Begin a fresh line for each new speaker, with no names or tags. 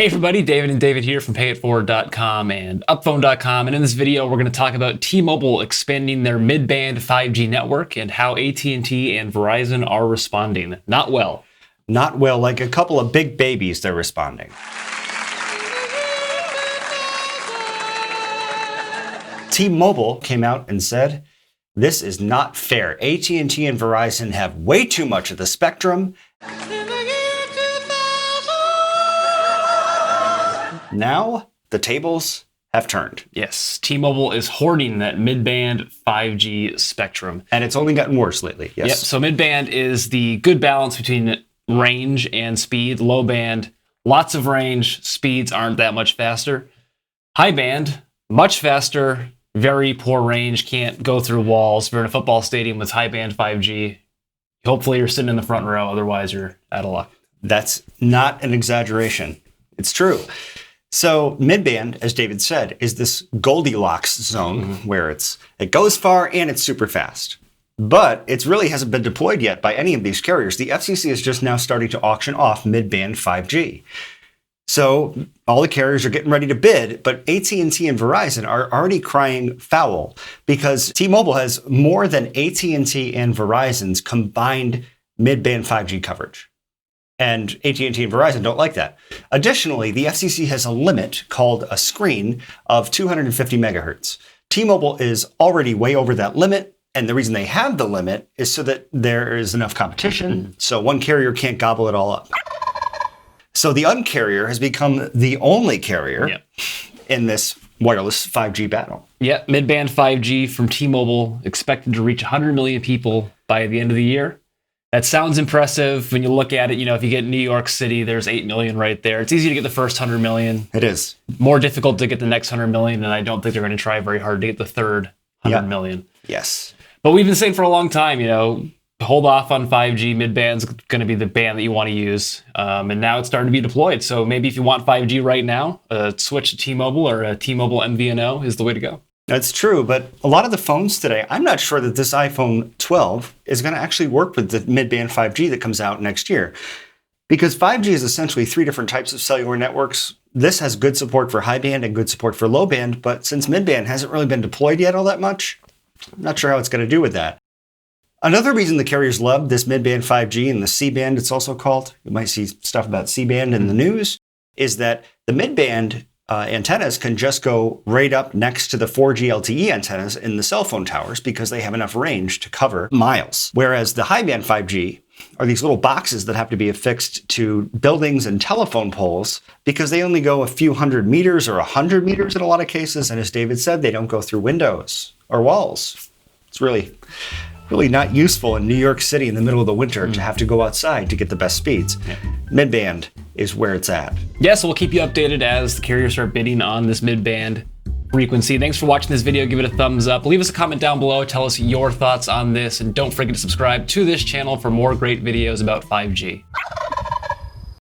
Hey everybody, David and David here from Payette4.com and Upphone.com, and in this video we're going to talk about T-Mobile expanding their mid-band 5G network and how AT&T and Verizon are responding. Not well.
Not well, like a couple of big babies, they're responding. T-Mobile came out and said, this is not fair. AT&T and Verizon have way too much of the spectrum. Now, the tables have turned.
Yes, T-Mobile is hoarding that mid-band 5G spectrum.
And it's only gotten worse lately, yes.
Yep, so mid-band is the good balance between range and speed. Low band, lots of range, speeds aren't that much faster. High band, much faster, very poor range, can't go through walls. If you're in a football stadium with high band 5G, hopefully you're sitting in the front row, otherwise you're out of luck.
That's not an exaggeration. It's true. So mid-band, as David said, is this Goldilocks zone where it goes far and it's super fast. But it really hasn't been deployed yet by any of these carriers. The FCC is just now starting to auction off mid-band 5G. So all the carriers are getting ready to bid, but AT&T and Verizon are already crying foul because T-Mobile has more than AT&T and Verizon's combined mid-band 5G coverage. And AT&T and Verizon don't like that. Additionally, the FCC has a limit called a screen of 250 megahertz. T-Mobile is already way over that limit. And the reason they have the limit is so that there is enough competition. So one carrier can't gobble it all up. So the Un-carrier has become the only carrier in this wireless 5G battle.
Yeah, mid-band 5G from T-Mobile expected to reach 100 million people by the end of the year. That sounds impressive when you look at it. You know, if you get New York City, there's 8 million right there. It's easy to get the first 100 million.
It is.
More difficult to get the next 100 million, and I don't think they're going to try very hard to get the third 100 million.
Yes.
But we've been saying for a long time, you know, hold off on 5G. Mid-band's going to be the band that you want to use. And now it's starting to be deployed. So maybe if you want 5G right now, switch to T-Mobile or a T-Mobile MVNO is the way to go.
That's true, but a lot of the phones today, I'm not sure that this iPhone 12 is going to actually work with the mid-band 5G that comes out next year. Because 5G is essentially 3 different types of cellular networks. This has good support for high band and good support for low band, but since mid-band hasn't really been deployed yet all that much, I'm not sure how it's going to do with that. Another reason the carriers love this mid-band 5G and the C-band, it's also called, you might see stuff about C-band in the news, is that the mid-band antennas can just go right up next to the 4G LTE antennas in the cell phone towers because they have enough range to cover miles. Whereas the high band 5G are these little boxes that have to be affixed to buildings and telephone poles because they only go a few hundred meters or 100 meters in a lot of cases. And as David said, they don't go through windows or walls. It's really not useful in New York City in the middle of the winter to have to go outside to get the best speeds. Mid-band is where it's at.
Yeah, so we'll keep you updated as the carriers start bidding on this mid-band frequency. Thanks for watching this video. Give it a thumbs up. Leave us a comment down below. Tell us your thoughts on this. And don't forget to subscribe to this channel for more great videos about 5G.